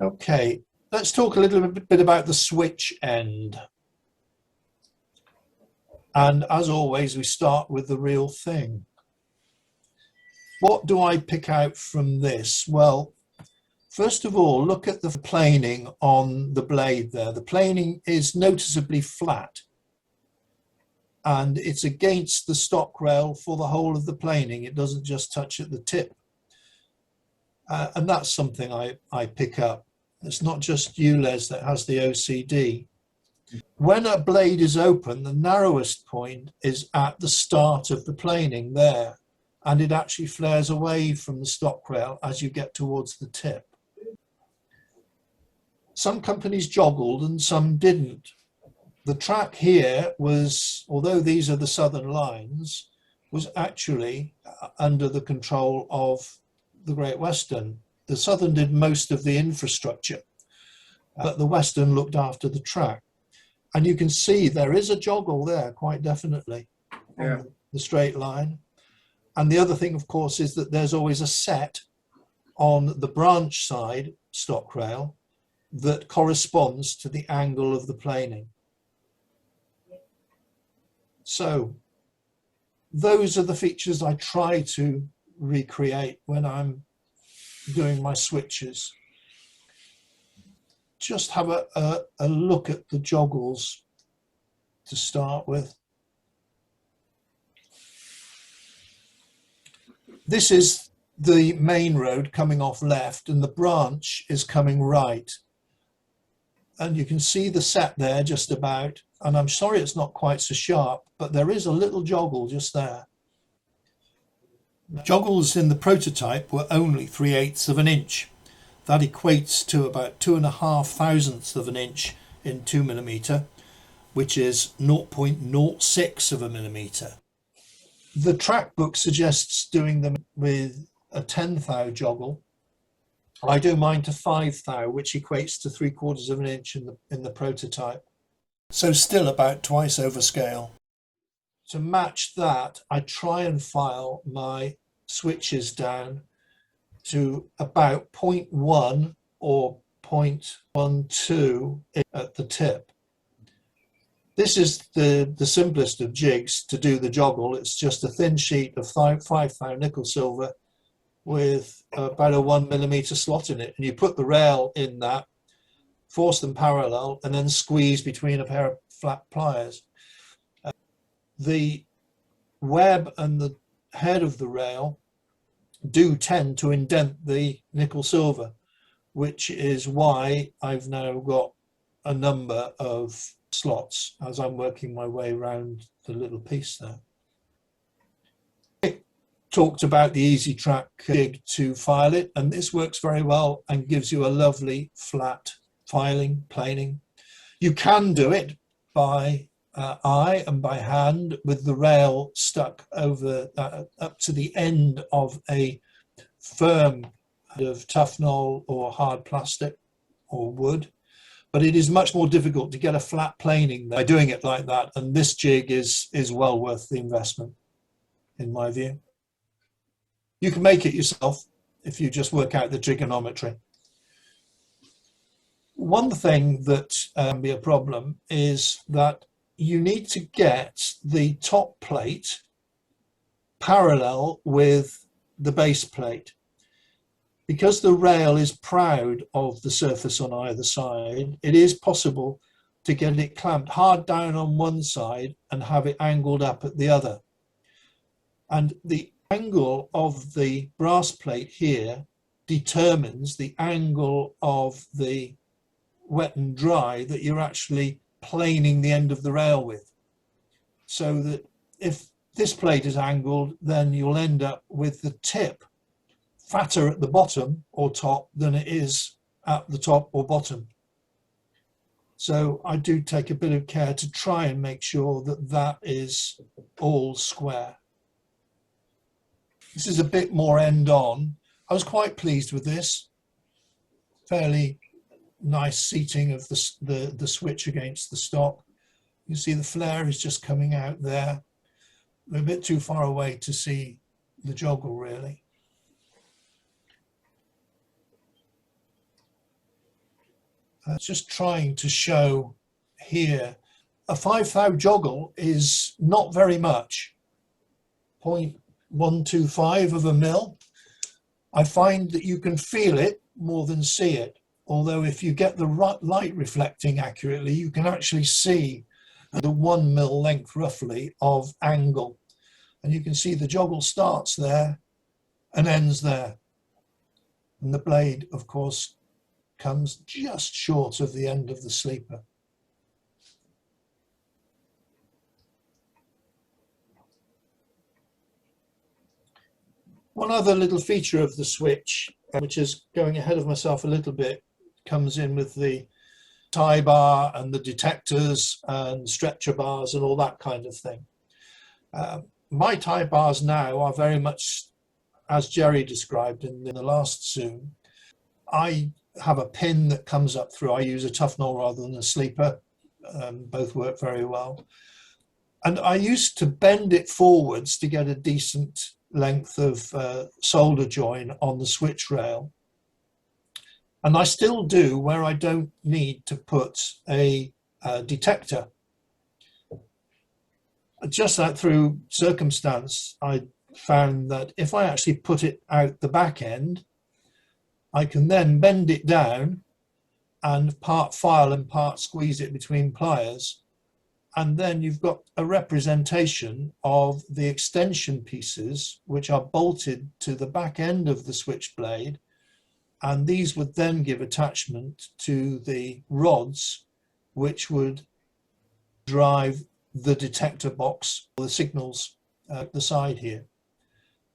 Okay, let's talk a little bit about the switch end. And as always, we start with the real thing. What do I pick out from this? Well, first of all, look at the planing on the blade there. The planing is noticeably flat, and it's against the stock rail for the whole of the planing. It doesn't just touch at the tip. And that's something I pick up. It's not just you, Les, that has the OCD. When a blade is open, the narrowest point is at the start of the planing there, and it actually flares away from the stock rail as you get towards the tip. Some companies joggled and some didn't. The track here was, although these are the southern lines, was actually under the control of the Great Western. The southern did most of the infrastructure, but the western looked after the track. And you can see there is a joggle there, quite definitely, on the straight line. And the other thing, of course, is that there's always a set on the branch side stock rail that corresponds to the angle of the planing. So those are the features I try to recreate when I'm doing my switches. Just have a look at the joggles to start with. This is the main road coming off left, and the branch is coming right. And you can see the set there just about, and I'm sorry it's not quite so sharp, but there is a little joggle just there. Joggles in the prototype were only 3/8 of an inch. That equates to about 2.5 thousandths of an inch in 2mm, which is 0.06 of a millimeter. The track book suggests doing them with a 10 thou joggle. I do mine to 5 thou, which equates to 3/4 of an inch in the prototype. So still about twice over scale. To match that, I try and file my switches down to about 0.1 or 0.12 at the tip. This is the simplest of jigs to do the joggle. It's just a thin sheet of 5 thou nickel silver with about a 1mm slot in it. And you put the rail in that, force them parallel, and then squeeze between a pair of flat pliers. The web and the head of the rail do tend to indent the nickel silver, which is why I've now got a number of slots as I'm working my way around the little piece there. I talked about the Easitrac jig to file it, and this works very well and gives you a lovely flat filing, planing. You can do it by eye and by hand with the rail stuck over up to the end of a firm of Tufnol or hard plastic or wood, but it is much more difficult to get a flat planing by doing it like that, and this jig is well worth the investment in my view. You can make it yourself if you just work out the trigonometry. One thing that can be a problem is that you need to get the top plate parallel with the base plate. Because the rail is proud of the surface on either side, it is possible to get it clamped hard down on one side and have it angled up at the other. And the angle of the brass plate here determines the angle of the wet and dry that you're actually planing the end of the rail with. So that if this plate is angled, then you'll end up with the tip fatter at the bottom or top than it is at the top or bottom. So I do take a bit of care to try and make sure that that is all square. This is a bit more end on. I was quite pleased with this. Fairly nice seating of the switch against the stock. You see the flare is just coming out there. We're a bit too far away to see the joggle really. Just trying to show here, a 5 thou joggle is not very much, 0.125 of a mil. I find that you can feel it more than see it. Although if you get the light reflecting accurately, you can actually see the 1 mil length roughly of angle. And you can see the joggle starts there and ends there. And the blade, of course, comes just short of the end of the sleeper. One other little feature of the switch, which is going ahead of myself a little bit, comes in with the tie bar and the detectors and stretcher bars and all that kind of thing. My tie bars now are very much as Jerry described in the last Zoom. I have a pin that comes up through. I use a tough null rather than a sleeper. Both work very well. And I used to bend it forwards to get a decent length of solder join on the switch rail. And I still do where I don't need to put a detector. Just that through circumstance, I found that if I actually put it out the back end, I can then bend it down and part file and part squeeze it between pliers. And then you've got a representation of the extension pieces, which are bolted to the back end of the switchblade. And these would then give attachment to the rods, which would drive the detector box or the signals at the side here.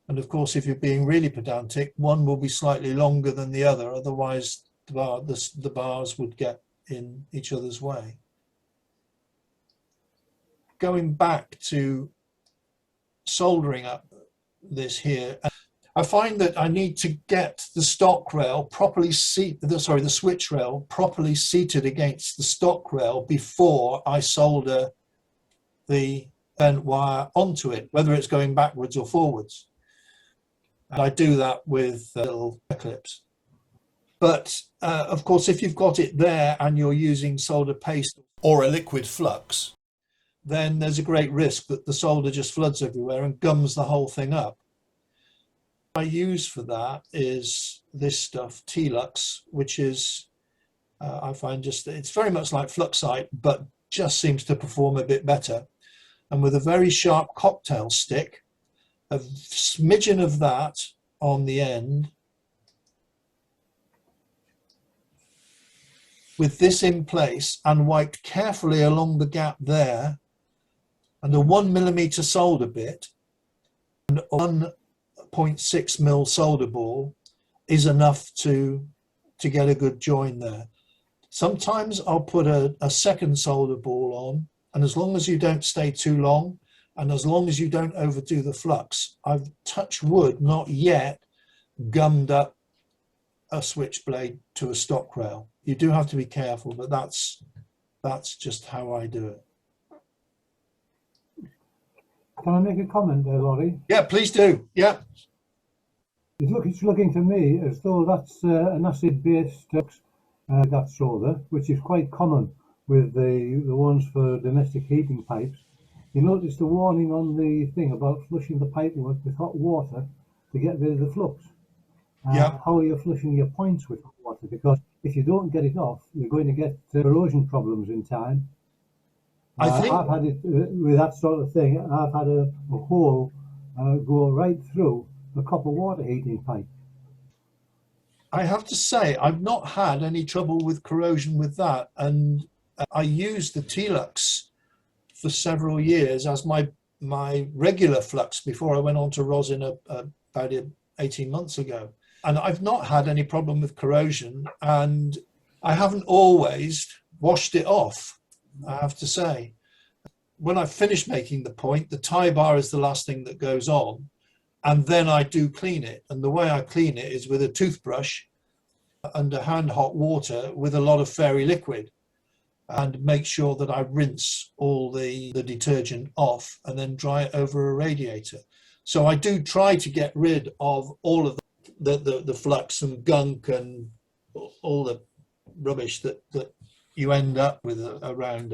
And of course, if you're being really pedantic, one will be slightly longer than the other, otherwise the bars would get in each other's way. Going back to soldering up this here, I find that I need to get the stock rail properly the switch rail properly seated against the stock rail before I solder the bent wire onto it, whether it's going backwards or forwards. And I do that with little clips. But of course, if you've got it there and you're using solder paste or a liquid flux, then there's a great risk that the solder just floods everywhere and gums the whole thing up. What I use for that is this stuff, T-Lux, which is, I find it's very much like Fluxite, but just seems to perform a bit better. And with a very sharp cocktail stick, a smidgen of that on the end, with this in place and wiped carefully along the gap there, and a 1 millimeter solder bit and 1.6 mil solder ball is enough to get a good join there. Sometimes I'll put a second solder ball on, and as long as you don't stay too long and as long as you don't overdo the flux, I've touched wood, not yet gummed up a switchblade to a stock rail. You do have to be careful, but that's just how I do it. Can I make a comment there, Laurie? Yeah, please do. Yeah. It's looking to me as though that's an acid-based that solder, which is quite common with the ones for domestic heating pipes. You notice the warning on the thing about flushing the piping with hot water to get rid of the flux. Yeah. How are you flushing your points with hot water? Because if you don't get it off, you're going to get corrosion problems in time. I've had it with that sort of thing. I've had a hole go right through the copper water heating pipe. I have to say, I've not had any trouble with corrosion with that. And I used the T-Lux for several years as my regular flux before I went on to rosin about 18 months ago. And I've not had any problem with corrosion. And I haven't always washed it off, I have to say. When I've finished making the point, the tie bar is the last thing that goes on. And then I do clean it. And the way I clean it is with a toothbrush under hand hot water with a lot of fairy liquid, and make sure that I rinse all the detergent off and then dry it over a radiator. So I do try to get rid of all of the flux and gunk and all the rubbish that you end up with around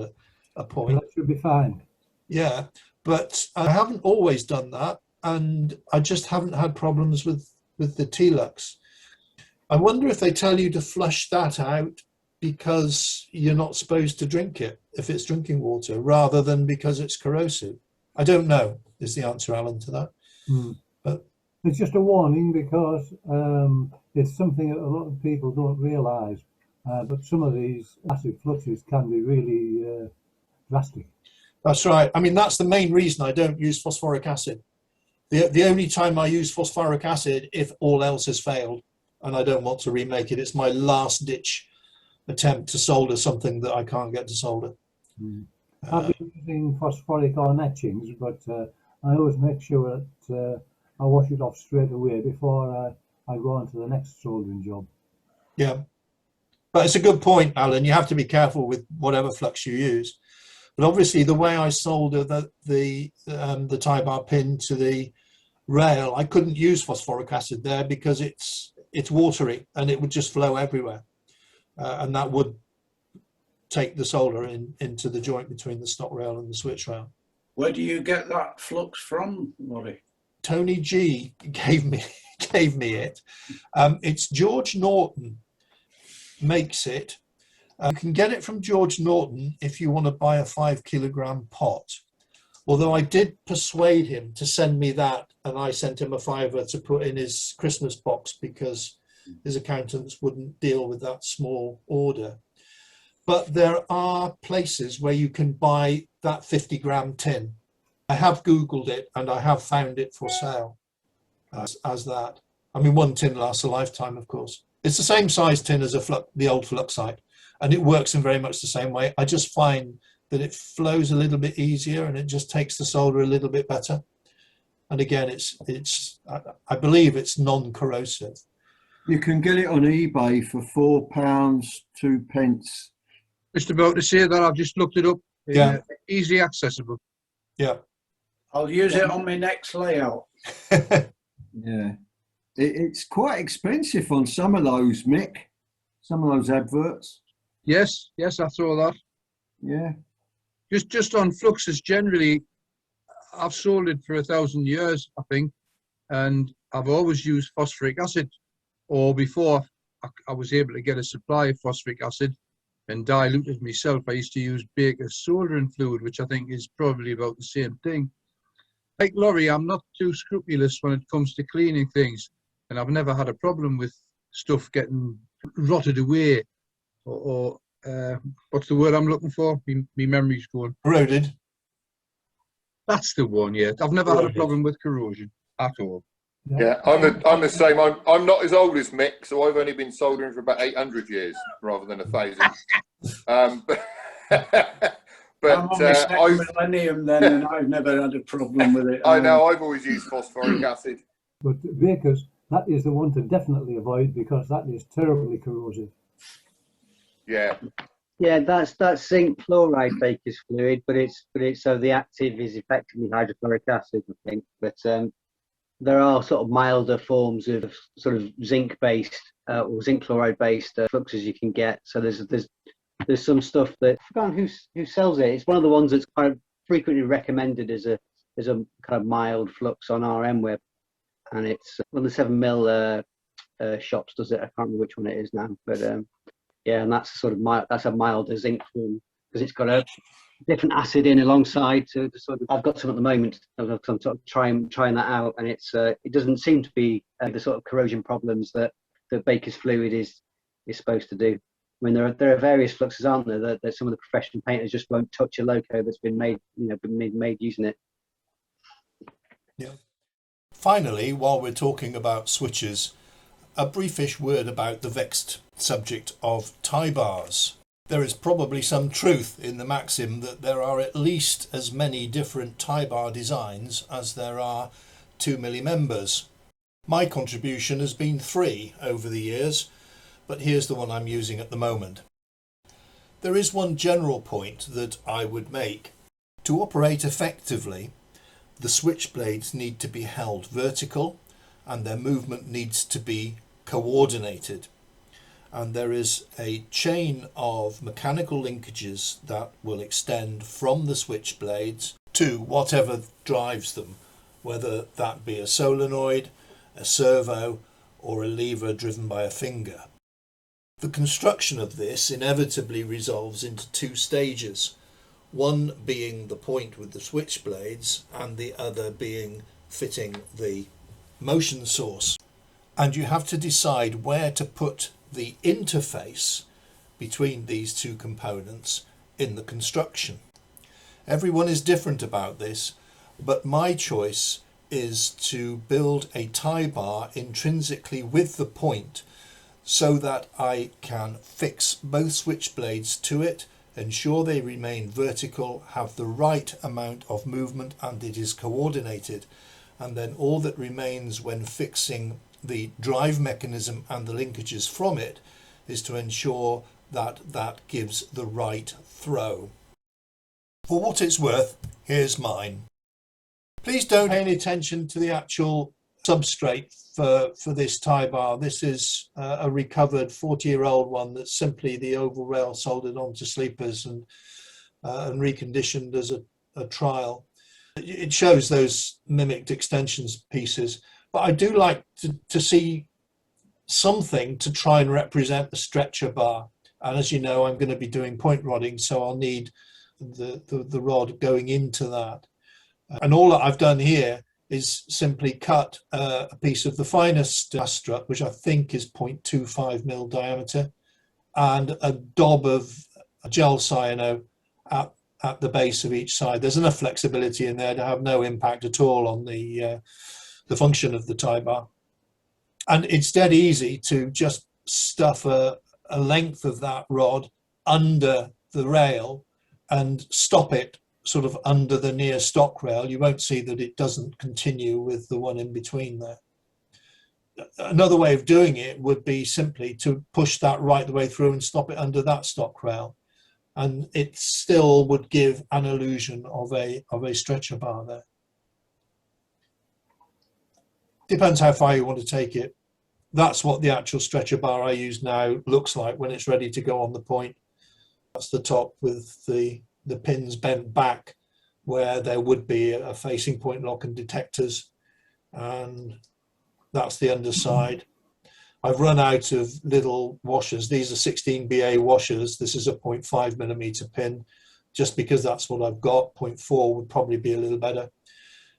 a point. That should be fine. Yeah, but I haven't always done that, and I just haven't had problems with the T-Lux. I wonder if they tell you to flush that out because you're not supposed to drink it if it's drinking water, rather than because it's corrosive. I don't know, is the answer, Alan, to that. But it's just a warning because it's something that a lot of people don't realise. But some of these acid fluxes can be really drastic. That's right. I mean, that's the main reason I don't use phosphoric acid. The only time I use phosphoric acid, if all else has failed and I don't want to remake it, it's my last ditch attempt to solder something that I can't get to solder. I've been using phosphoric on etchings, but I always make sure that I wash it off straight away before I go on to the next soldering job. Yeah, but it's a good point, Alan. You have to be careful with whatever flux you use. But obviously, the way I solder the tie bar pin to the rail, I couldn't use phosphoric acid there because it's watery and it would just flow everywhere, and that would take the solder into the joint between the stock rail and the switch rail. Where do you get that flux from, Laurie? Tony G gave me it. It's George Norton makes it. You can get it from George Norton if you want to buy a 5 kilogram pot. Although I did persuade him to send me that, and I sent him a £5 to put in his Christmas box because his accountants wouldn't deal with that small order. But there are places where you can buy that 50 gram tin. I have Googled it and I have found it for sale as that. I mean, one tin lasts a lifetime, of course. It's the same size tin as the old Fluxite, and it works in very much the same way. I just find that it flows a little bit easier and it just takes the solder a little bit better. And again, I believe it's non-corrosive. You can get it on eBay for £4, 2p. Just about to say that, I've just looked it up. Yeah. Easy accessible. Yeah. I'll use it on my next layout. Yeah. It's quite expensive on some of those, Mick. Some of those adverts. Yes, I saw that. Yeah. Just on fluxes generally, I've soldered for 1,000 years, I think, and I've always used phosphoric acid. Or before I was able to get a supply of phosphoric acid and dilute it myself, I used to use Baker's soldering fluid, which I think is probably about the same thing. Like Laurie, I'm not too scrupulous when it comes to cleaning things, and I've never had a problem with stuff getting rotted away or what's the word I'm looking for? My memory's going. Corroded. That's the one, yeah. I've never had a problem with corrosion at all. Yeah, I'm the same. I'm not as old as Mick, so I've only been soldering for about 800 years rather than 1,000. But I'm on the second millennium then, and I've never had a problem with it. I know, I've always used phosphoric acid. But Baker's, that is the one to definitely avoid because that is terribly corrosive. Yeah. Yeah, that's zinc chloride Baker's fluid, but it's so the active is effectively hydrochloric acid, I think. But there are sort of milder forms of sort of zinc-based or zinc chloride-based fluxes you can get. So there's some stuff that I've forgotten who sells it. It's one of the ones that's kind of frequently recommended as a kind of mild flux on RM Web, and it's one of the 7mm shops does it. I can't remember which one it is now, but yeah, and that's a sort of that's a milder zinc form because it's got a different acid in alongside to sort of. I've got some at the moment. I'm sort of trying that out, and it doesn't seem to be the sort of corrosion problems that Baker's fluid is supposed to do. I mean, there are various fluxes, aren't there? That some of the professional painters just won't touch a loco that's been made, made using it. Yeah. Finally, while we're talking about switches, a briefish word about the vexed subject of tie bars. There is probably some truth in the maxim that there are at least as many different tie bar designs as there are 2mm members. My contribution has been 3 over the years, but here's the one I'm using at the moment. There is one general point that I would make. To operate effectively, the switch blades need to be held vertical and their movement needs to be coordinated. and there is a chain of mechanical linkages that will extend from the switch blades to whatever drives them, whether that be a solenoid, a servo, or a lever driven by a finger. The construction of this inevitably resolves into two stages, one being the point with the switch blades and the other being fitting the motion source. And you have to decide where to put the interface between these two components in the construction. Everyone is different about this, but my choice is to build a tie bar intrinsically with the point so that I can fix both switch blades to it, ensure they remain vertical, have the right amount of movement, and it is coordinated. And then all that remains when fixing the drive mechanism and the linkages from it is to ensure that that gives the right throw. For what it's worth, here's mine. Please don't pay any attention to the actual substrate for this tie bar. This is a recovered 40-year-old one that's simply the oval rail soldered onto sleepers and reconditioned as a trial. It shows those mimicked extensions pieces, but I do like to see something to try and represent the stretcher bar. And as you know, I'm going to be doing point rodding, so I'll need the rod going into that. And all that I've done here is simply cut a piece of the finest glass strut, which I think is 0.25 mil diameter, and a daub of gel cyano at the base of each side. There's enough flexibility in there to have no impact at all on the function of the tie bar. And it's dead easy to just stuff a length of that rod under the rail and stop it sort of under the near stock rail. You won't see that it doesn't continue with the one in between there. Another way of doing it would be simply to push that right the way through and stop it under that stock rail, and it still would give an illusion of a stretcher bar there. Depends how far you want to take it. That's what the actual stretcher bar I use now looks like when it's ready to go on the point. That's the top with the pins bent back where there would be a facing point lock and detectors, and that's the underside. I've run out of little washers. These are 16BA washers. This is a 0.5 millimeter pin, just because that's what I've got. 0.4 would probably be a little better.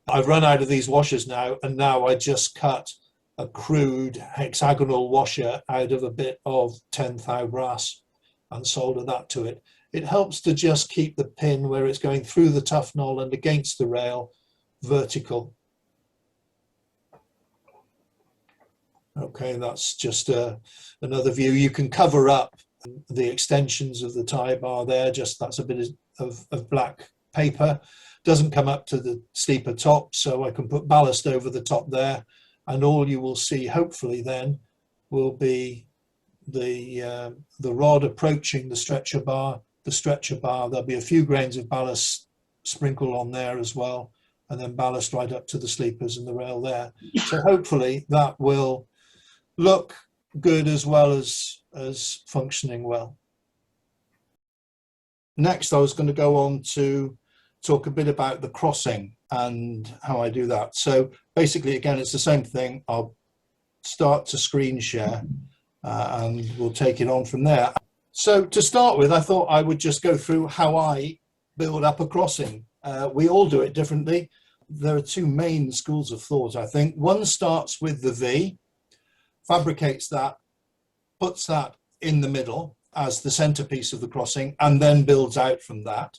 I've run out of these washers now, and now I just cut a crude hexagonal washer out of a bit of 10 thou brass and solder that to it. It helps to just keep the pin where it's going through the tough knoll and against the rail vertical. Okay, that's just another view. You can cover up the extensions of the tie bar there, just that's a bit of black paper. Doesn't come up to the sleeper top, so I can put ballast over the top there, and all you will see hopefully then will be the rod approaching the stretcher bar. There'll be a few grains of ballast sprinkled on there as well, and then ballast right up to the sleepers and the rail there. So hopefully that will look good as well as functioning well. Next, I was going to go on to talk a bit about the crossing and how I do that. So basically, again, it's the same thing. I'll start to screen share and we'll take it on from there. So to start with, I thought I would just go through how I build up a crossing. We all do it differently. There are two main schools of thought, I think. One starts with the V, fabricates that, puts that in the middle as the centerpiece of the crossing, and then builds out from that.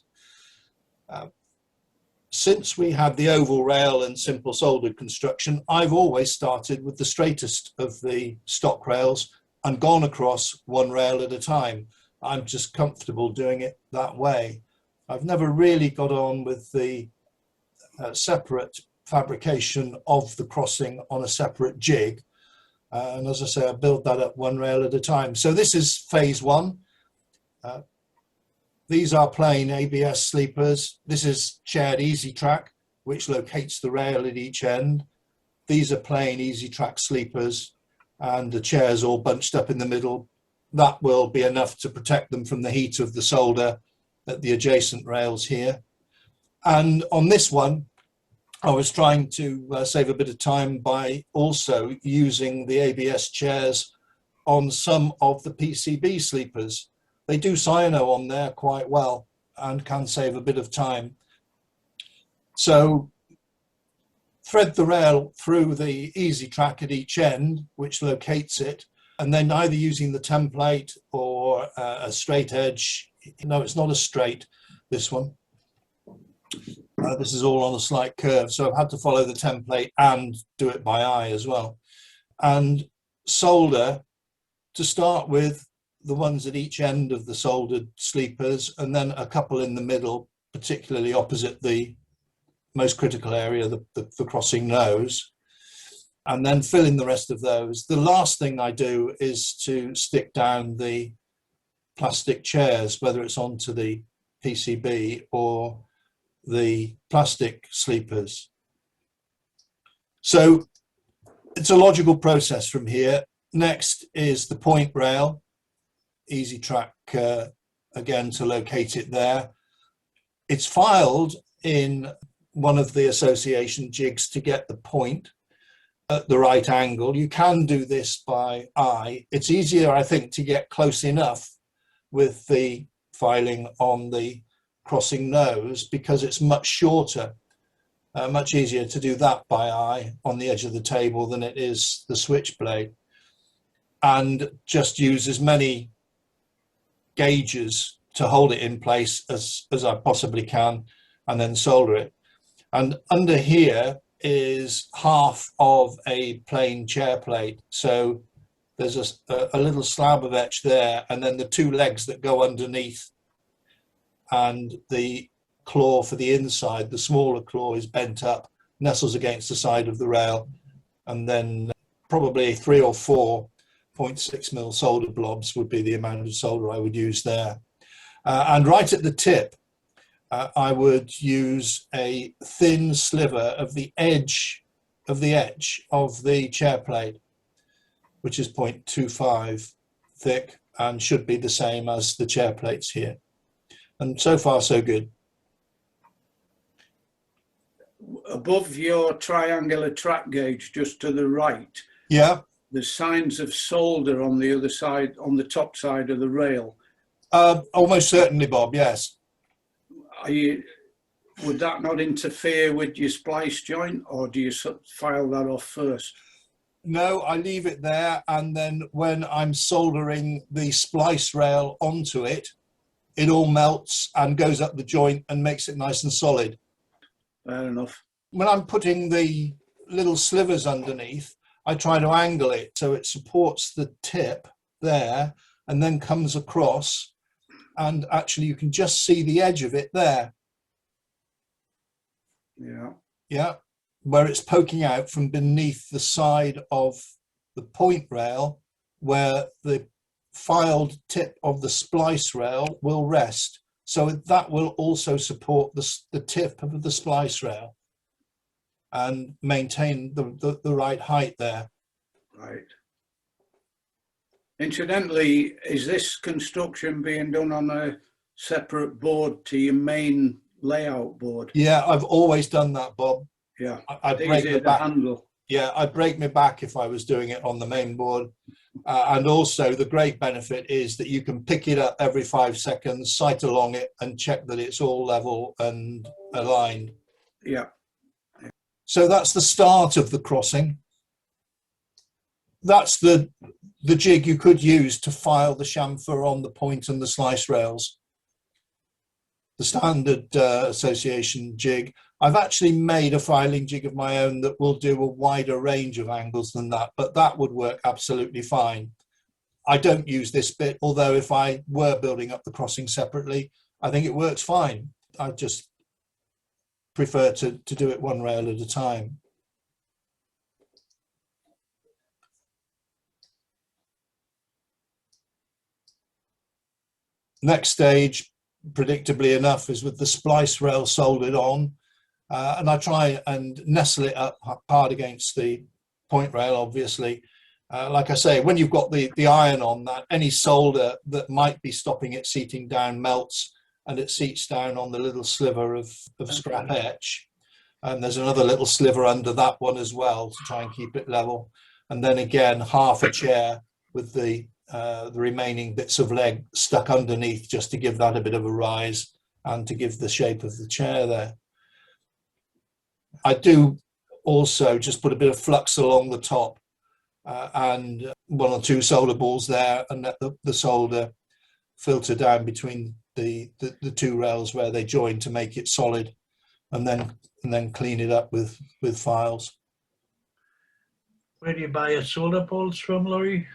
Since we had the oval rail and simple soldered construction, I've always started with the straightest of the stock rails and gone across one rail at a time. I'm just comfortable doing it that way. I've never really got on with the separate fabrication of the crossing on a separate jig. And as I say, I build that up one rail at a time. So this is phase one. These are plain ABS sleepers. This is chaired Easitrac, which locates the rail at each end. These are plain Easitrac sleepers, and the chairs all bunched up in the middle. that will be enough to protect them from the heat of the solder at the adjacent rails here. And on this one, I was trying to save a bit of time by also using the ABS chairs on some of the PCB sleepers. They do cyano on there quite well and can save a bit of time. So thread the rail through the Easitrac at each end, which locates it, and then either using the template or a straight edge. No, it's not a straight, this one. This is all on a slight curve, so I've had to follow the template and do it by eye as well. And solder, to start with, the ones at each end of the soldered sleepers, and then a couple in the middle, particularly opposite the most critical area, the crossing nose, and then fill in the rest of those. The last thing I do is to stick down the plastic chairs, whether it's onto the PCB or the plastic sleepers. So it's a logical process from here. Next is the point rail. Easitrac again to locate it there. It's filed in one of the association jigs to get the point at the right angle. You can do this by eye. It's easier, I think, to get close enough with the filing on the crossing nose because it's much shorter, much easier to do that by eye on the edge of the table than it is the switchblade. And just use as many gauges to hold it in place as I possibly can, and then solder it. And under here is half of a plain chair plate. So there's a little slab of etch there, and then the two legs that go underneath, and the claw for the inside, the smaller claw, is bent up, nestles against the side of the rail, and then probably 3 or 4 0.6mm solder blobs would be the amount of solder I would use there. And right at the tip, I would use a thin sliver of the edge of the etch of the chair plate, which is 0.25 thick and should be the same as the chair plates here. And so far, so good. Above your triangular track gauge, just to the right, Yeah. there's signs of solder on the other side, on the top side of the rail. Almost certainly, Bob, yes. Would that not interfere with your splice joint, or do you file that off first? No, I leave it there, and then when I'm soldering the splice rail onto it, it all melts and goes up the joint and makes it nice and solid. Fair enough. When I'm putting the little slivers underneath, I try to angle it so it supports the tip there and then comes across, and actually you can just see the edge of it there. Yeah. Yeah, where it's poking out from beneath the side of the point rail, where the filed tip of the splice rail will rest. So that will also support the tip of the splice rail and maintain the right height there. Right. Incidentally, is this construction being done on a separate board to your main layout board? Yeah, I've always done that, Bob. Yeah, I'd break easier my to back. handle. Yeah, I'd break my back if I was doing it on the main board. And also the great benefit is that you can pick it up every 5 seconds, sight along it, and check that it's all level and aligned. Yeah. So that's the start of the crossing. That's the jig you could use to file the chamfer on the point and the slice rails. The standard association jig. I've actually made a filing jig of my own that will do a wider range of angles than that, but that would work absolutely fine. I don't use this bit, although if I were building up the crossing separately, I think it works fine. I just prefer to do it one rail at a time. Next stage, predictably enough, is with the splice rail soldered on. And I try and nestle it up hard against the point rail, obviously, Like I say, when you've got the iron on that, any solder that might be stopping it seating down melts, and it seats down on the little sliver of scrap etch. And there's another little sliver under that one as well to try and keep it level. And then again, half a chair with the remaining bits of leg stuck underneath, just to give that a bit of a rise and to give the shape of the chair there. I do also just put a bit of flux along the top, and 1 or 2 solder balls there, and let the solder filter down between the 2 rails where they join to make it solid, and then clean it up with files. Where do you buy your solder balls from, Laurie?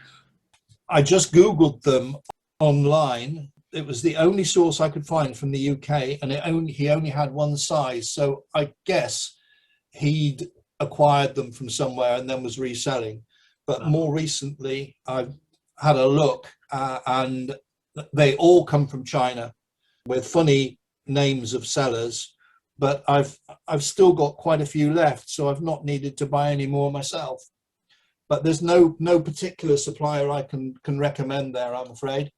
I just Googled them online. It was the only source I could find from the UK, and he only had one size. So I guess he'd acquired them from somewhere and then was reselling. But more recently, I've had a look, and they all come from China with funny names of sellers. But I've still got quite a few left, so I've not needed to buy any more myself. But there's no particular supplier I can recommend there, I'm afraid.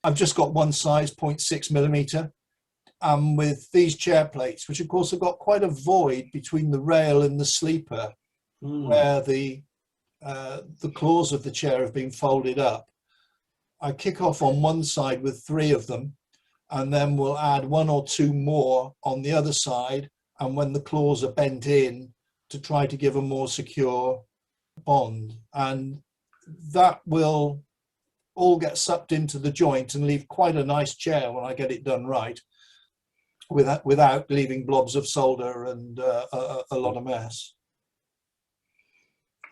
I've just got one size, 0.6 millimeter. With these chair plates, which of course have got quite a void between the rail and the sleeper, where the claws of the chair have been folded up. I kick off on one side with 3 of them, and then we'll add 1 or 2 more on the other side, and when the claws are bent in, to try to give a more secure bond. And that will all get sucked into the joint and leave quite a nice chair when I get it done right, without leaving blobs of solder and a lot of mess.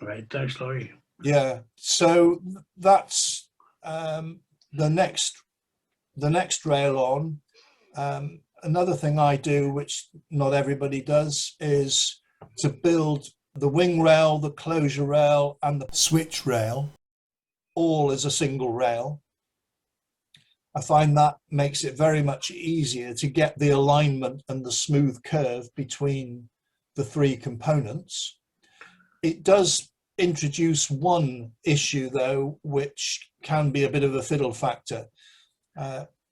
Right, thanks, Laurie. Yeah, so that's the next rail on. Another thing I do, which not everybody does, is to build the wing rail, the closure rail, and the switch rail all as a single rail. I find that makes it very much easier to get the alignment and the smooth curve between the 3 components. It does introduce one issue, though, which can be a bit of a fiddle factor.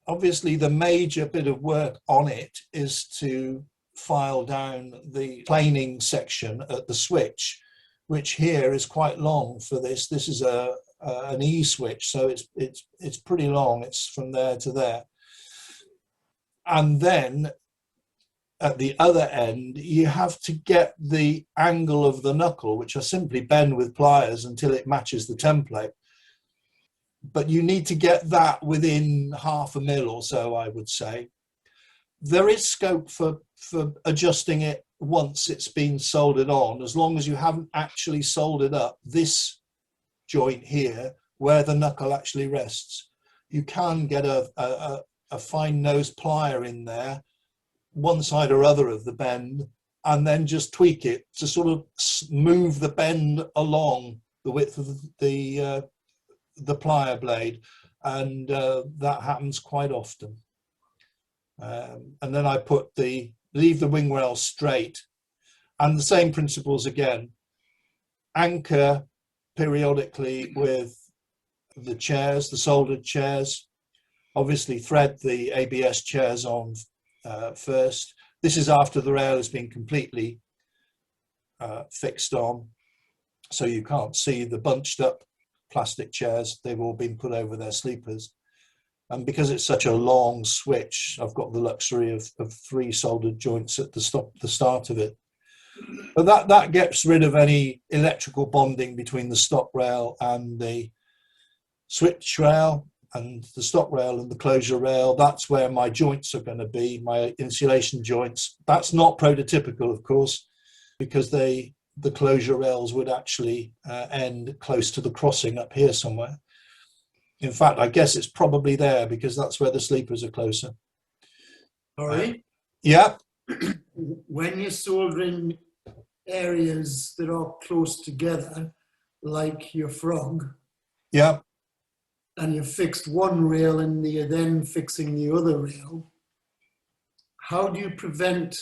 Obviously, the major bit of work on it is to file down the planing section at the switch, which here is quite long for this. This is an E switch, so it's pretty long. It's from there to there. And then at the other end, you have to get the angle of the knuckle, which I simply bend with pliers until it matches the template. But you need to get that within 0.5 mil or so, I would say. There is scope for adjusting it once it's been soldered on, as long as you haven't actually soldered up this joint here where the knuckle actually rests. You can get a fine nose plier in there, one side or other of the bend, and then just tweak it to sort of move the bend along the width of the plier blade, and that happens quite often. And then I leave the wing rail straight, and the same principles again. Anchor periodically with the chairs, the soldered chairs. Obviously thread the ABS chairs on first. This is after the rail has been completely fixed on, so you can't see the bunched up plastic chairs. They've all been put over their sleepers. And because it's such a long switch, I've got the luxury of 3 soldered joints at the start of it. But that gets rid of any electrical bonding between the stop rail and the switch rail, and the stop rail and the closure rail. That's where my joints are going to be, my insulation joints. That's not prototypical, of course, because the closure rails would actually end close to the crossing up here somewhere. In fact, I guess it's probably there because that's where the sleepers are closer. All right. Yeah. When you're soldering areas that are close together, like your frog, Yeah. and you've fixed one rail and you're then fixing the other rail, how do you prevent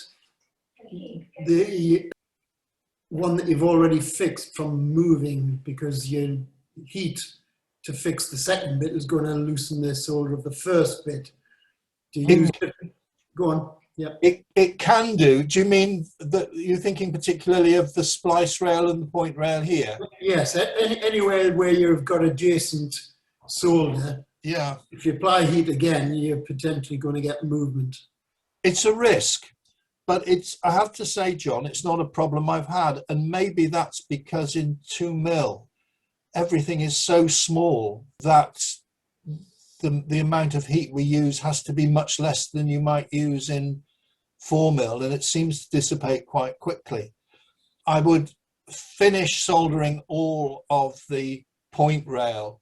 the one that you've already fixed from moving because you're heat to fix the second bit is going to loosen the solder of the first bit. Do you use go on? Yeah. It can do. Do you mean that you're thinking particularly of the splice rail and the point rail here? Yes, anywhere where you've got adjacent solder. Yeah. If you apply heat again, you're potentially going to get movement. It's a risk, but I have to say, John, it's not a problem I've had. And maybe that's because in 2mm, everything is so small that the amount of heat we use has to be much less than you might use in 4mm, and it seems to dissipate quite quickly. I would finish soldering all of the point rail,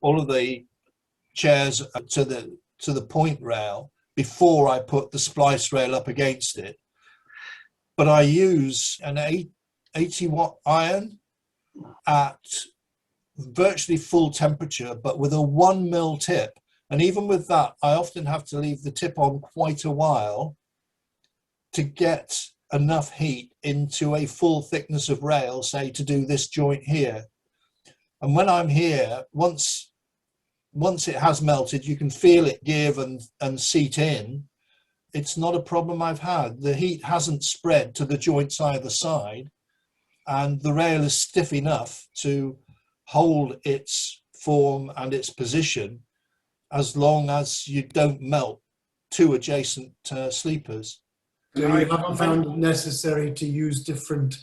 all of the chairs to the point rail before I put the splice rail up against it. But I use an 80-watt iron at virtually full temperature, but with a 1mm tip. And even with that, I often have to leave the tip on quite a while to get enough heat into a full thickness of rail, say, to do this joint here. And when I'm here, once it has melted, you can feel it give and seat in. It's not a problem I've had. The heat hasn't spread to the joints either side, and the rail is stiff enough to hold its form and its position as long as you don't melt two adjacent sleepers. So you haven't found it necessary to use different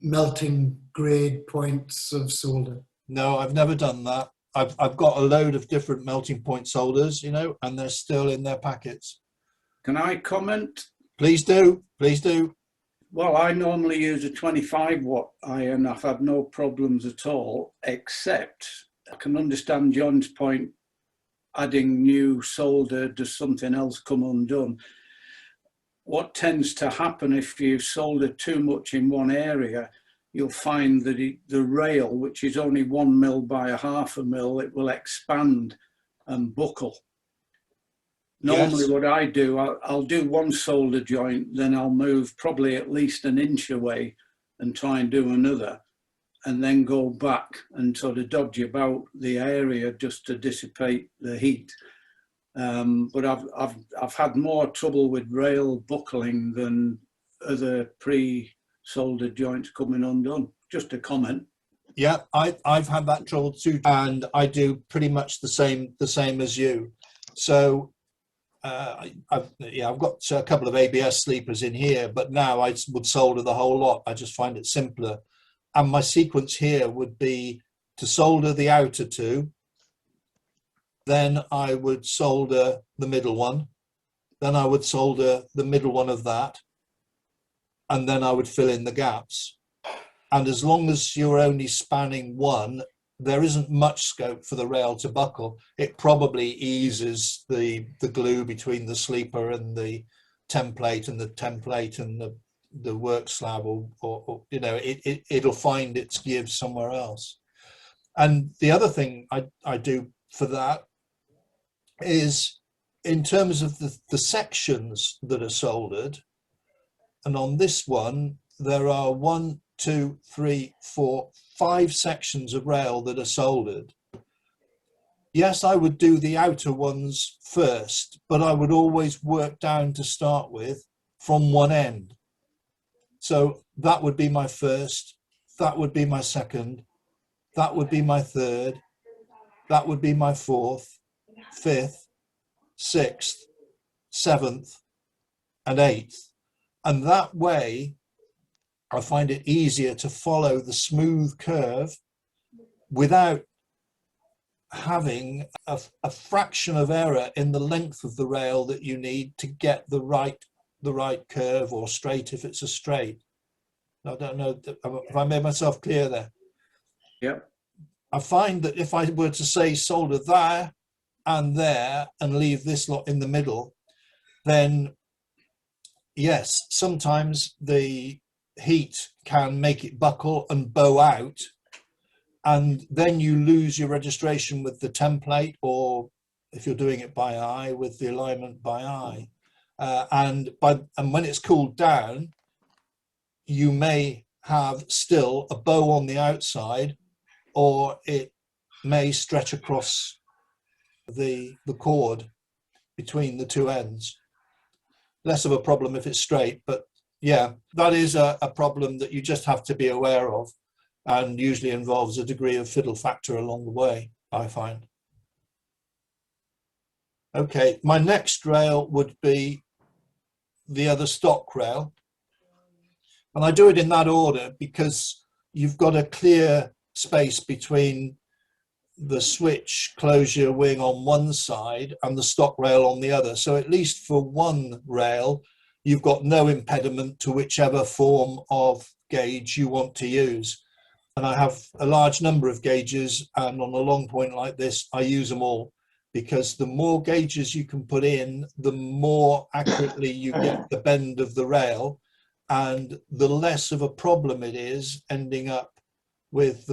melting grade points of solder? No, I've never done that. I've got a load of different melting point solders, you know, and they're still in their packets. Can I comment? Please do, please do. Well, I normally use a 25-watt iron. I've had no problems at all, except I can understand John's point, adding new solder, does something else come undone? What tends to happen if you solder too much in one area, you'll find that the rail, which is only 1mm by 1/2 mil, it will expand and buckle. Normally, Yes. what I do, I'll do one solder joint, then I'll move probably at least an inch away and try and do another, and then go back and sort of dodge about the area just to dissipate the heat. But I've had more trouble with rail buckling than other pre-soldered joints coming undone. Just a comment. Yeah, I've had that trouble too, and I do pretty much the same as you. So I've got a couple of ABS sleepers in here, but now I would solder the whole lot. I just find it simpler. And my sequence here would be to solder the outer two, then I would solder the middle one, then I would solder the middle one of that, and then I would fill in the gaps. And as long as you're only spanning one, there isn't much scope for the rail to buckle. It probably eases the glue between the sleeper and the template and the work slab, or you know, it'll find its give somewhere else. And the other thing I do for that is, in terms of the sections that are soldered, and on this one there are 1, 2, 3, 4, 5 sections of rail that are soldered. Yes, I would do the outer ones first, but I would always work down to start with from one end. So that would be my first, that would be my second, that would be my third, that would be my fourth, fifth, sixth, seventh, and eighth. And that way, I find it easier to follow the smooth curve without having a fraction of error in the length of the rail that you need to get the right curve, or straight if it's a straight. I don't know if I made myself clear there. Yeah. I find that if I were to say solder there and there and leave this lot in the middle, then yes, sometimes the heat can make it buckle and bow out, and then you lose your registration with the template, or if you're doing it by eye, with the alignment by eye. And when it's cooled down, you may have still a bow on the outside or it may stretch across the cord between the two ends. Less of a problem if it's straight, but yeah, that is a problem that you just have to be aware of, and usually involves a degree of fiddle factor along the way, I find. Okay, my next rail would be the other stock rail. And I do it in that order because you've got a clear space between the switch closure wing on one side and the stock rail on the other. So at least for one rail, you've got no impediment to whichever form of gauge you want to use. And I have a large number of gauges, and on a long point like this, I use them all, because the more gauges you can put in, the more accurately you get the bend of the rail, and the less of a problem it is ending up with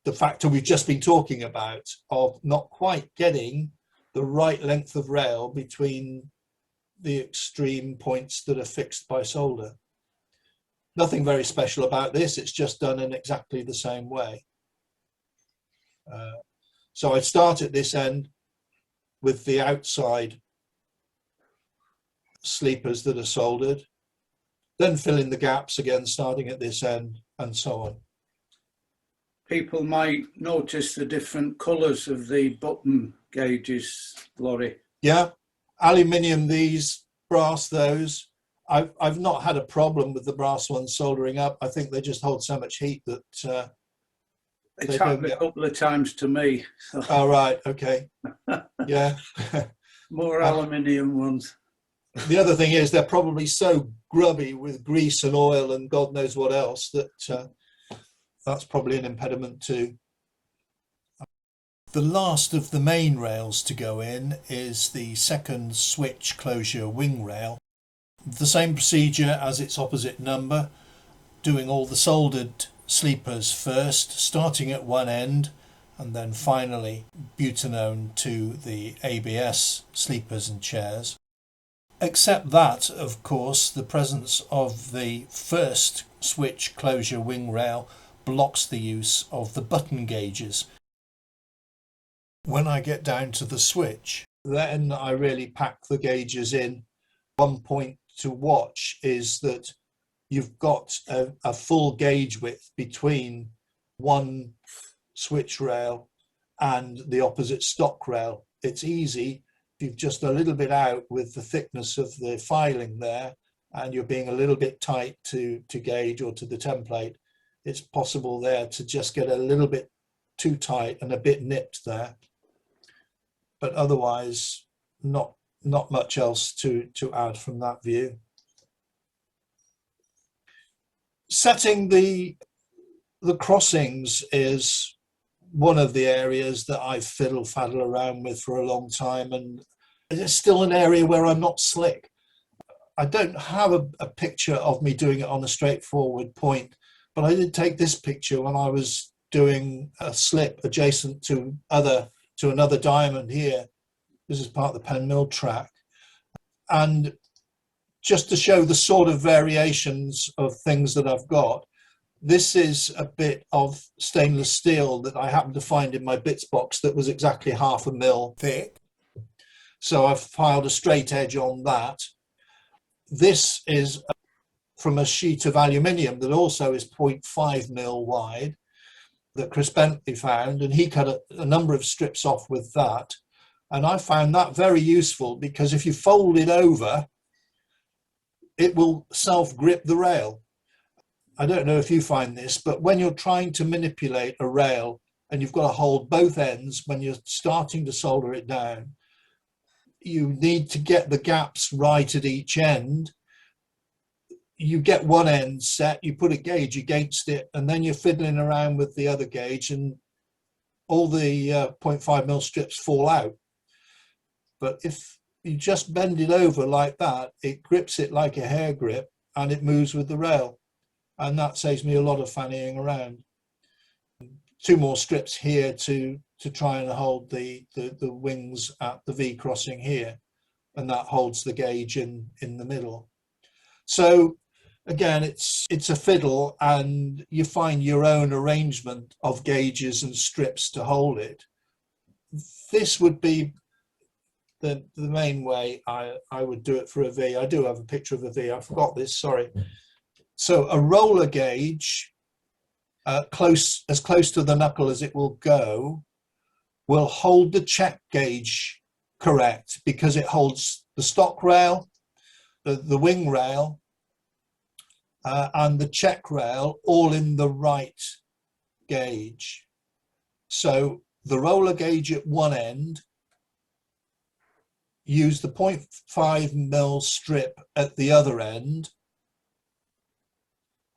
the factor we've just been talking about of not quite getting the right length of rail between the extreme points that are fixed by solder. Nothing very special about this, it's just done in exactly the same way. So I start at this end with the outside sleepers that are soldered, then fill in the gaps again, starting at this end, and so on. People might notice the different colours of the button gauges, Laurie. Yeah, aluminium these, brass those. I've not had a problem with the brass ones soldering up. I think they just hold so much heat that it's happened a couple of times to me. So. Oh, right, okay. Yeah. More aluminium ones. The other thing is they're probably so grubby with grease and oil and God knows what else that that's probably an impediment too. The last of the main rails to go in is the second switch closure wing rail. The same procedure as its opposite number, doing all the soldered sleepers first, starting at one end, and then finally butanone to the ABS sleepers and chairs. Except that, of course, the presence of the first switch closure wing rail blocks the use of the button gauges. When I get down to the switch, then I really pack the gauges in. One point to watch is that you've got a full gauge width between one switch rail and the opposite stock rail. It's easy if you've just a little bit out with the thickness of the filing there and you're being a little bit tight to gauge or to the template. It's possible there to just get a little bit too tight and a bit nipped there. But otherwise, not much else to add from that view. Setting the crossings is one of the areas that I've fiddle-faddle around with for a long time, and it's still an area where I'm not slick. I don't have a picture of me doing it on a straightforward point, but I did take this picture when I was doing a slip adjacent to another diamond here. This is part of the pen mill track. And just to show the sort of variations of things that I've got, this is a bit of stainless steel that I happened to find in my bits box that was exactly 1/2 mil thick. So I've filed a straight edge on that. This is from a sheet of aluminium that also is 0.5 mil wide that Chris Bentley found, and he cut a number of strips off with that. And I found that very useful because if you fold it over, it will self-grip the rail. I don't know if you find this, but when you're trying to manipulate a rail and you've got to hold both ends when you're starting to solder it down, you need to get the gaps right at each end. You get one end set, you put a gauge against it, and then you're fiddling around with the other gauge and all the 0.5 mil strips fall out. But if you just bend it over like that, it grips it like a hair grip and it moves with the rail. And that saves me a lot of fannying around. 2 more strips here to try and hold the wings at the V crossing here. And that holds the gauge in the middle. So again, it's a fiddle, and you find your own arrangement of gauges and strips to hold it. This would be the main way I would do it for a V. I do have a picture of a V. I forgot this, sorry. So a roller gauge, as close to the knuckle as it will go, will hold the check gauge correct, because it holds the stock rail, the wing rail, and the check rail all in the right gauge. So the roller gauge at one end, use the 0.5mm strip at the other end.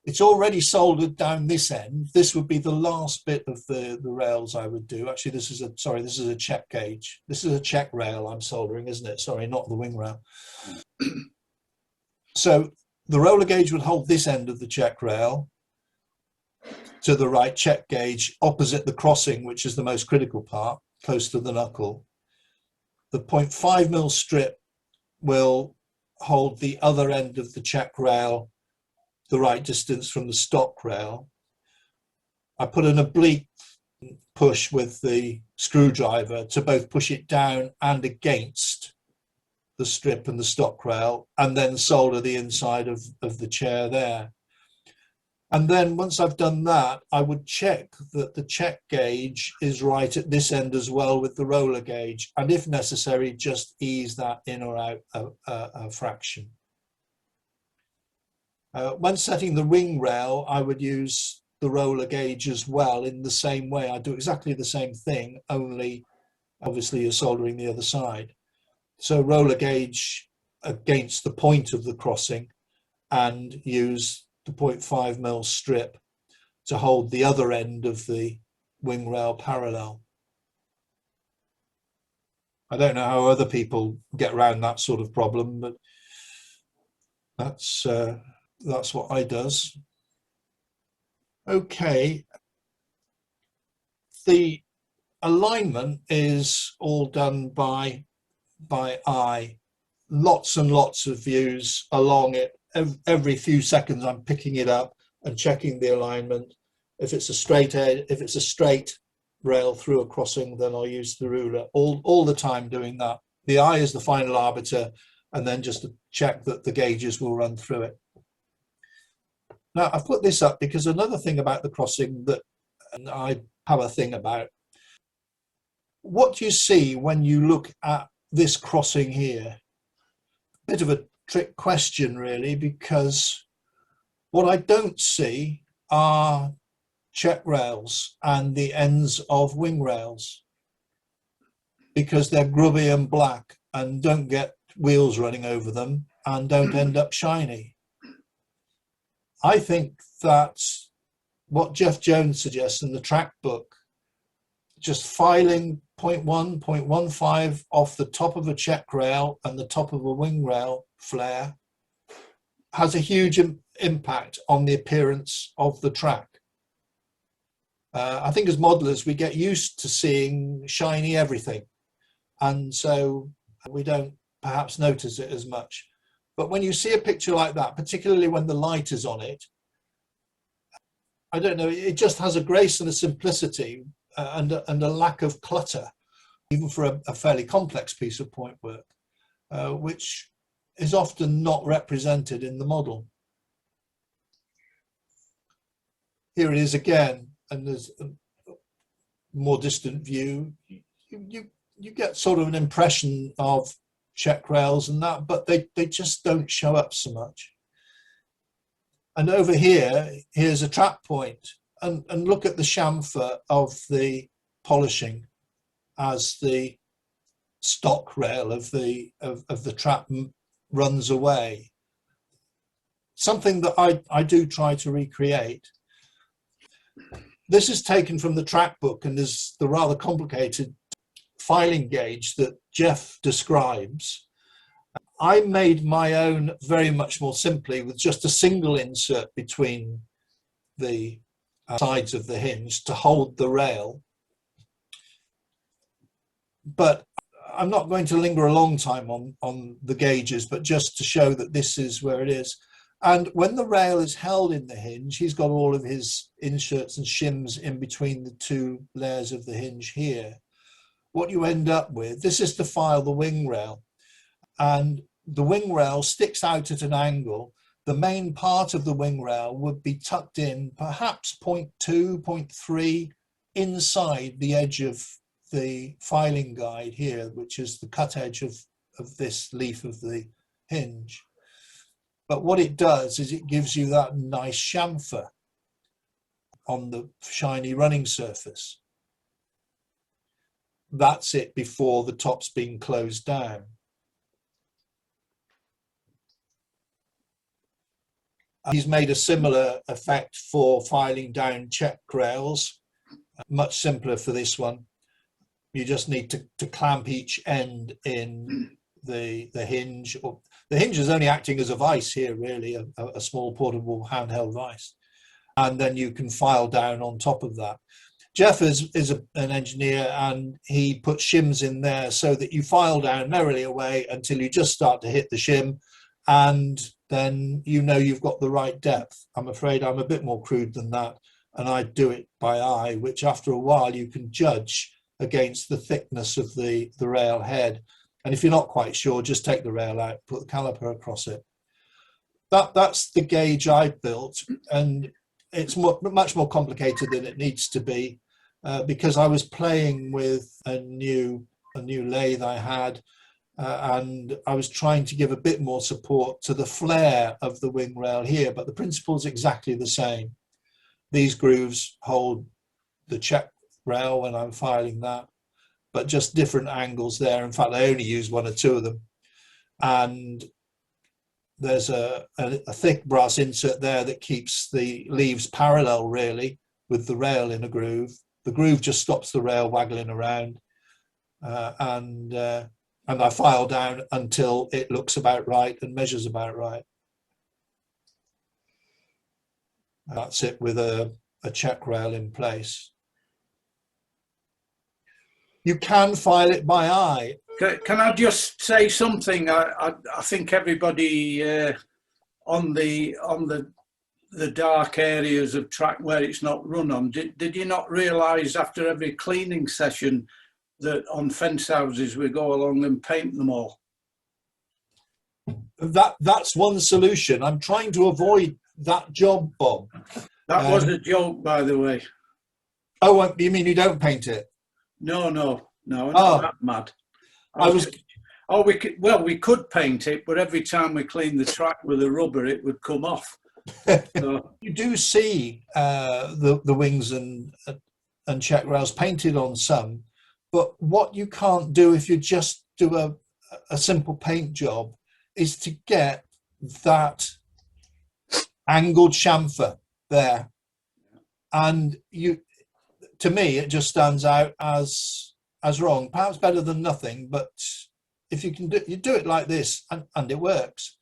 It's already soldered down this end. This would be the last bit of the rails I would do. Actually, this is a check gauge. This is a check rail I'm soldering, isn't it? Sorry, not the wing rail. So the roller gauge would hold this end of the check rail to the right check gauge opposite the crossing, which is the most critical part, close to the knuckle. The 0.5mm strip will hold the other end of the check rail the right distance from the stock rail. I put an oblique push with the screwdriver to both push it down and against the strip and the stock rail, and then solder the inside of the chair there. And then once I've done that, I would check that the check gauge is right at this end as well with the roller gauge, and if necessary, just ease that in or out a fraction. When setting the wing rail, I would use the roller gauge as well in the same way. I do exactly the same thing, only obviously you're soldering the other side. So roller gauge against the point of the crossing, and use the 0.5mm strip to hold the other end of the wing rail parallel. I don't know how other people get around that sort of problem, but that's what I does. Okay, the alignment is all done by eye. Lots and lots of views along it. Every few seconds I'm picking it up and checking the alignment. If it's a straight edge, if it's a straight rail through a crossing, then I'll use the ruler. All the time doing that. The eye is the final arbiter, and then just to check that the gauges will run through it. Now, I've put this up because another thing about the crossing that I have a thing about, what do you see when you look at this crossing here? Bit of a trick question, really, because what I don't see are check rails and the ends of wing rails, because they're grubby and black and don't get wheels running over them and don't end up shiny. I think that's what Jeff Jones suggests in the track book. Just filing 0.1, 0.15 off the top of a check rail and the top of a wing rail flare has a huge impact on the appearance of the track. I think as modelers, we get used to seeing shiny everything, and so we don't perhaps notice it as much. But when you see a picture like that, particularly when the light is on it, I don't know, it just has a grace and a simplicity and a lack of clutter, even for a fairly complex piece of point work, which is often not represented in the model. Here it is again, and there's a more distant view. You get sort of an impression of check rails and that, but they just don't show up so much. And over here, here's a trap point, and look at the chamfer of the polishing as the stock rail of the trap runs away. Something that I do try to recreate. This is taken from the track book, and is the rather complicated filing gauge that Jeff describes. I made my own very much more simply with just a single insert between the sides of the hinge to hold the rail. But I'm not going to linger a long time on the gauges, but just to show that this is where it is. And when the rail is held in the hinge, he's got all of his inserts and shims in between the two layers of the hinge here. What you end up with, this is to file the wing rail, and the wing rail sticks out at an angle. The main part of the wing rail would be tucked in perhaps 0.2, 0.3 inside the edge of the filing guide here, which is the cut edge of this leaf of the hinge. But what it does is it gives you that nice chamfer on the shiny running surface. That's it before the top's been closed down. He's made a similar effect for filing down check rails, much simpler for this one. You just need to clamp each end in the hinge. Or the hinge is only acting as a vise here, really, a small portable handheld vise. And then you can file down on top of that. Jeff is an engineer, and he puts shims in there so that you file down merrily away until you just start to hit the shim, and then you know you've got the right depth. I'm afraid I'm a bit more crude than that, and I do it by eye, which after a while you can judge against the thickness of the rail head. And if you're not quite sure, just take the rail out, put the caliper across it. That's the gauge I built, and it's much more complicated than it needs to be, because I was playing with a new lathe I had, and I was trying to give a bit more support to the flare of the wing rail here, but the principle is exactly the same. These grooves hold the check rail when I'm filing that, but just different angles there. In fact, I only use one or two of them. And there's a thick brass insert there that keeps the leaves parallel, really, with the rail in a groove. The groove just stops the rail waggling around, and I file down until it looks about right and measures about right. That's it with a check rail in place. You can file it by eye. Can I just say something? I think everybody on the dark areas of track where it's not run on, did you not realise after every cleaning session that on Fencehouses we go along and paint them all? That's one solution. I'm trying to avoid that job, Bob. That was a joke, by the way. Oh, you mean you don't paint it? No, not that mad. We could paint it, but every time we clean the track with the rubber, it would come off. So. You do see the wings and check rails painted on some, but what you can't do if you just do a simple paint job is to get that angled chamfer there, and to me it just stands out as wrong. Perhaps better than nothing, but if you can you do it like this and it works.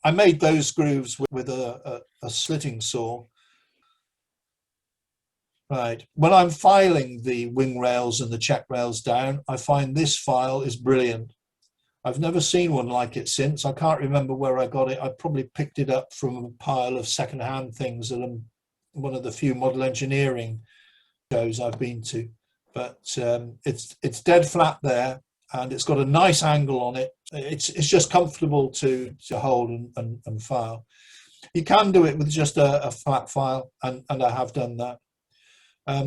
I made those grooves with a slitting saw. Right, when I'm filing the wing rails and the check rails down, I find this file is brilliant. I've never seen one like it since. I can't remember where I got it. I probably picked it up from a pile of second-hand things at one of the few model engineering shows I've been to. But it's dead flat there, and it's got a nice angle on it. It's just comfortable to hold and file. You can do it with just a flat file, and I have done that.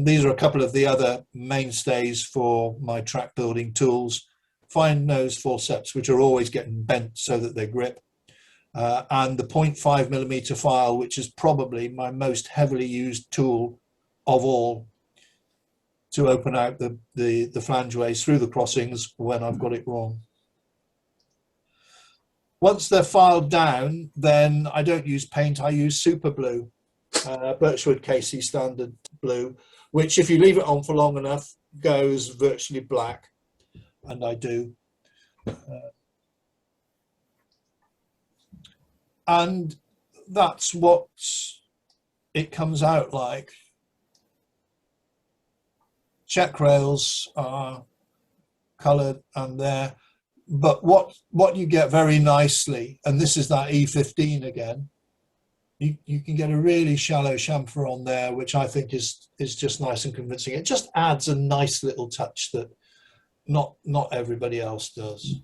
These are a couple of the other mainstays for my track building tools. Fine nose forceps, which are always getting bent so that they grip, and the 0.5mm file, which is probably my most heavily used tool of all, to open out the flangeways through the crossings when I've got it wrong. Once they're filed down, then I don't use paint, I use super blue, Birchwood KC standard blue, which if you leave it on for long enough goes virtually black, and I do. And that's what it comes out like. Check rails are coloured, and they're But what you get very nicely, and this is that E15 again, you can get a really shallow chamfer on there, which I think is just nice and convincing. It just adds a nice little touch that not everybody else does.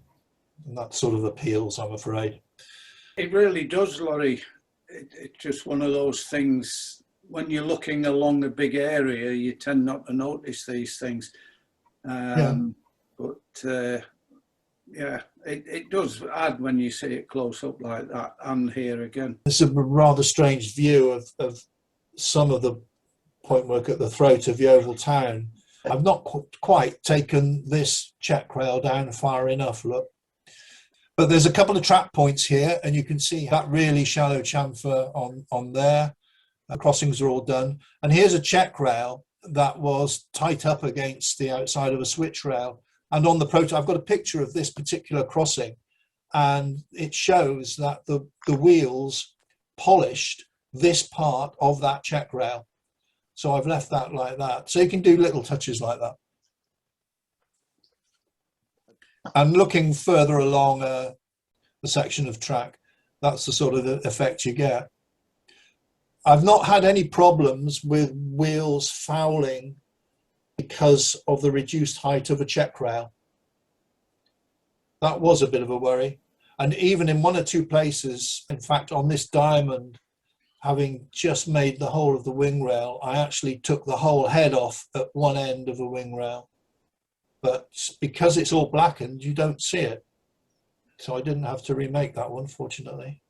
And that sort of appeals, I'm afraid. It really does, Laurie. It's just one of those things, when you're looking along a big area, you tend not to notice these things. But yeah, it does add when you see it close up like that, and here again. It's a rather strange view of some of the point work at the throat of Yeovil town. I've not quite taken this check rail down far enough, look. But there's a couple of trap points here, and you can see that really shallow chamfer on there. The crossings are all done. And here's a check rail that was tight up against the outside of a switch rail. And on the proto, I've got a picture of this particular crossing, and it shows that the wheels polished this part of that check rail. So I've left that like that. So you can do little touches like that. And looking further along the section of track, that's the sort of effect you get. I've not had any problems with wheels fouling because of the reduced height of a check rail. That was a bit of a worry. And even in one or two places, in fact, on this diamond, having just made the whole of the wing rail, I actually took the whole head off at one end of the wing rail. But because it's all blackened, you don't see it. So I didn't have to remake that one, fortunately.